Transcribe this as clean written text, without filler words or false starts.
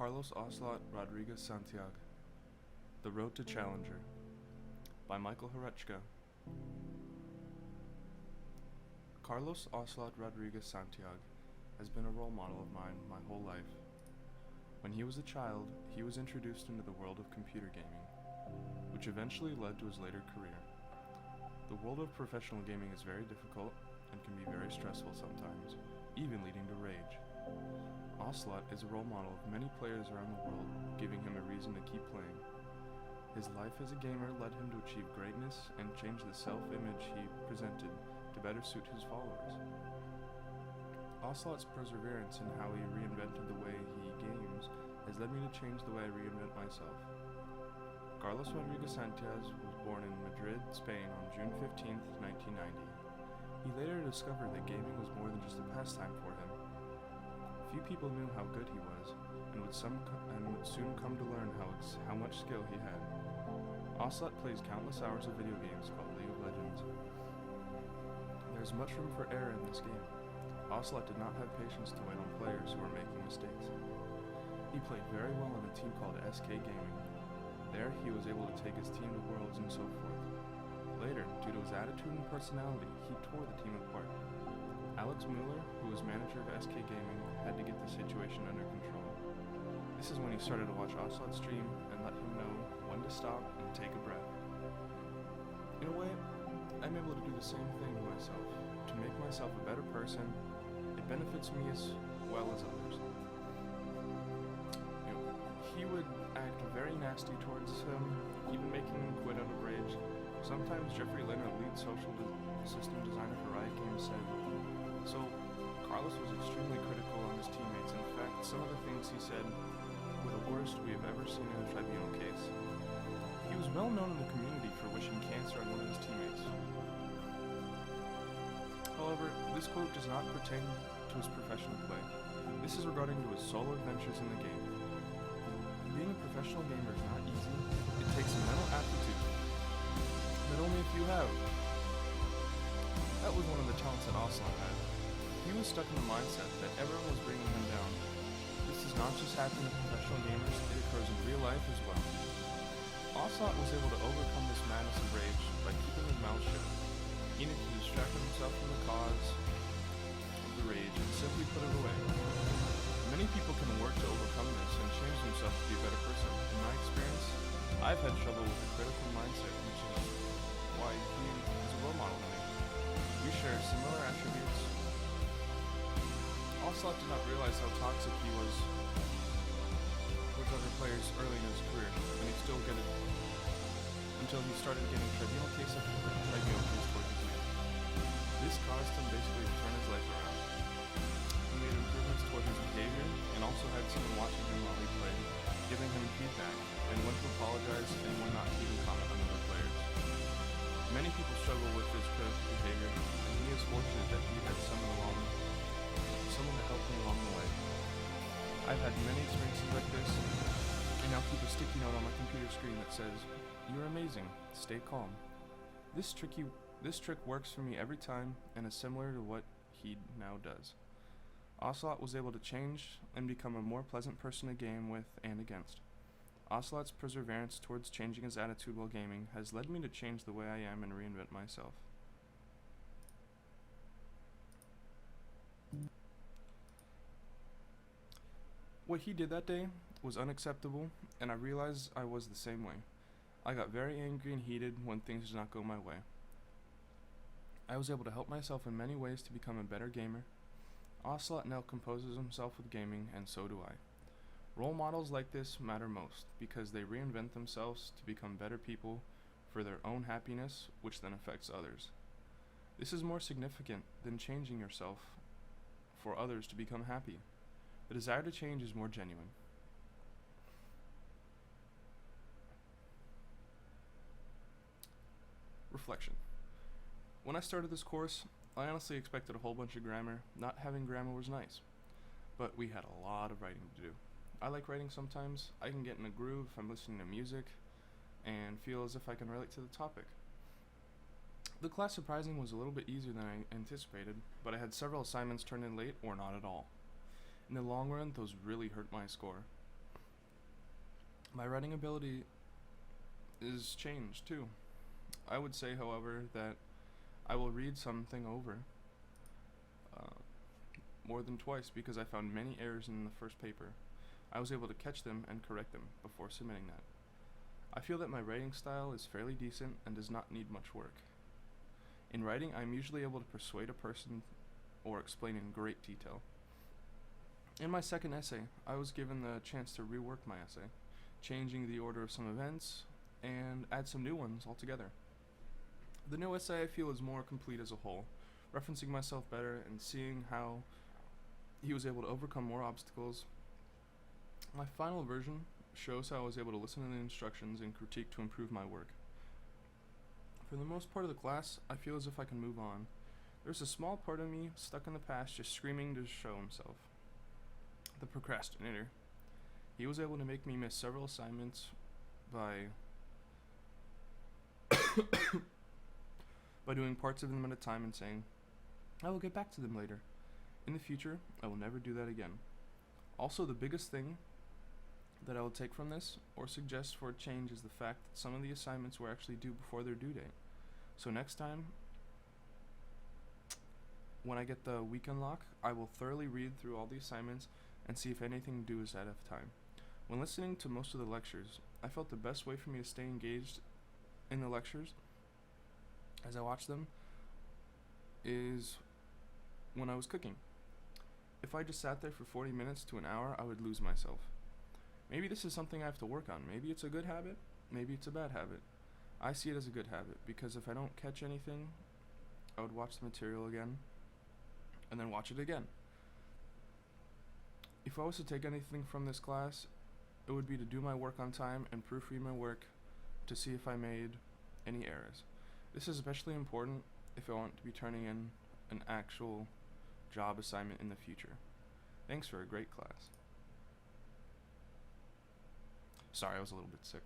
Carlos Ocelot Rodriguez Santiago, The Road to Challenger, by Michael Horechka. Carlos Ocelot Rodriguez Santiago has been a role model of mine my whole life. When he was a child, he was introduced into the world of computer gaming, which eventually led to his later career. The world of professional gaming is very difficult and can be very stressful sometimes, even leading to rage. Ocelot is a role model of many players around the world, giving him a reason to keep playing. His life as a gamer led him to achieve greatness and change the self-image he presented to better suit his followers. Ocelot's perseverance in how he reinvented the way he games has led me to change the way I reinvent myself. Carlos Rodriguez Santiago was born in Madrid, Spain on June 15, 1990. He later discovered that gaming was more than just a pastime for him. Few people knew how good he was, and would soon come to learn how much skill he had. Ocelot plays countless hours of video games called League of Legends. There is much room for error in this game. Ocelot did not have patience to wait on players who were making mistakes. He played very well on a team called SK Gaming. There, he was able to take his team to Worlds and so forth. Later, due to his attitude and personality, he tore the team apart. Alex Mueller, who was manager of SK Gaming, had to get the situation under control. This is when he started to watch Ocelot stream and let him know when to stop and take a breath. In a way, I'm able to do the same thing to myself. To make myself a better person, it benefits me as well as others. He would act very nasty towards him, even making him quit out of rage. Sometimes Jeffrey Lynn, a lead system designer for Riot Games, said, so Carlos was extremely critical on his teammates. In fact, some of the things he said were the worst we have ever seen in a tribunal case. He was well known in the community for wishing cancer on one of his teammates. However, this quote does not pertain to his professional play. This is regarding to his solo adventures in the game. Being a professional gamer is not easy. It takes a mental aptitude that only a few have. That was one of the talents that Ocelot had. He was stuck in the mindset that everyone was bringing him down. This does not just happen to professional gamers, it occurs in real life as well. Ocelot was able to overcome this madness and rage by keeping his mouth shut. He needed to distract himself from the cause of the rage and simply put it away. Many people can work to overcome this and change themselves to be a better person. In my experience, I've had trouble with a critical mindset, which is why he is a role model to me. We share similar attributes. Ocelot did not realize how toxic he was with other players early in his career, and he still get it until he started getting tribunal case after tribunal case towards his name. This caused him basically to turn his life around. He made improvements toward his behavior, and also had someone watching him while he played, giving him feedback, and when to apologize and when not to even comment on other players. Many people struggle with this critical behavior, and he is fortunate that he had someone to help him along the way. I've had many experiences like this, and now keep a sticky note on my computer screen that says, "You're amazing, stay calm." This trick works for me every time, and is similar to what he now does. Ocelot was able to change and become a more pleasant person to game with and against. Ocelot's perseverance towards changing his attitude while gaming has led me to change the way I am and reinvent myself. What he did that day was unacceptable, and I realized I was the same way. I got very angry and heated when things did not go my way. I was able to help myself in many ways to become a better gamer. Ocelot now composes himself with gaming, and so do I. Role models like this matter most, because they reinvent themselves to become better people for their own happiness, which then affects others. This is more significant than changing yourself for others to become happy. The desire to change is more genuine. Reflection. When I started this course, I honestly expected a whole bunch of grammar. Not having grammar was nice, but we had a lot of writing to do. I like writing sometimes. I can get in a groove if I'm listening to music and feel as if I can relate to the topic. The class surprisingly was a little bit easier than I anticipated, but I had several assignments turned in late or not at all. In the long run, those really hurt my score. My writing ability is changed too. I would say, however, that I will read something over uh, more than twice because I found many errors in the first paper. I was able to catch them and correct them before submitting that. I feel that my writing style is fairly decent and does not need much work. In writing, I am usually able to persuade a person or explain in great detail. In my second essay, I was given the chance to rework my essay, changing the order of some events and add some new ones altogether. The new essay I feel is more complete as a whole, referencing myself better and seeing how he was able to overcome more obstacles. My final version shows how I was able to listen to the instructions and critique to improve my work. For the most part of the class, I feel as if I can move on. There's a small part of me stuck in the past just screaming to show himself. The procrastinator. He was able to make me miss several assignments by doing parts of them at a time and saying, I will get back to them later. In the future, I will never do that again. Also, the biggest thing that I will take from this or suggest for a change is the fact that some of the assignments were actually due before their due date. So next time, when I get the weekend lock, I will thoroughly read through all the assignments and see if anything due is ahead of time. When listening to most of the lectures, I felt the best way for me to stay engaged in the lectures as I watched them is when I was cooking. If I just sat there for 40 minutes to an hour, I would lose myself. Maybe this is something I have to work on. Maybe it's a good habit, maybe it's a bad habit. I see it as a good habit because if I don't catch anything, I would watch the material again and then watch it again. If I was to take anything from this class, it would be to do my work on time and proofread my work to see if I made any errors. This is especially important if I want to be turning in an actual job assignment in the future. Thanks for a great class. Sorry, I was a little bit sick.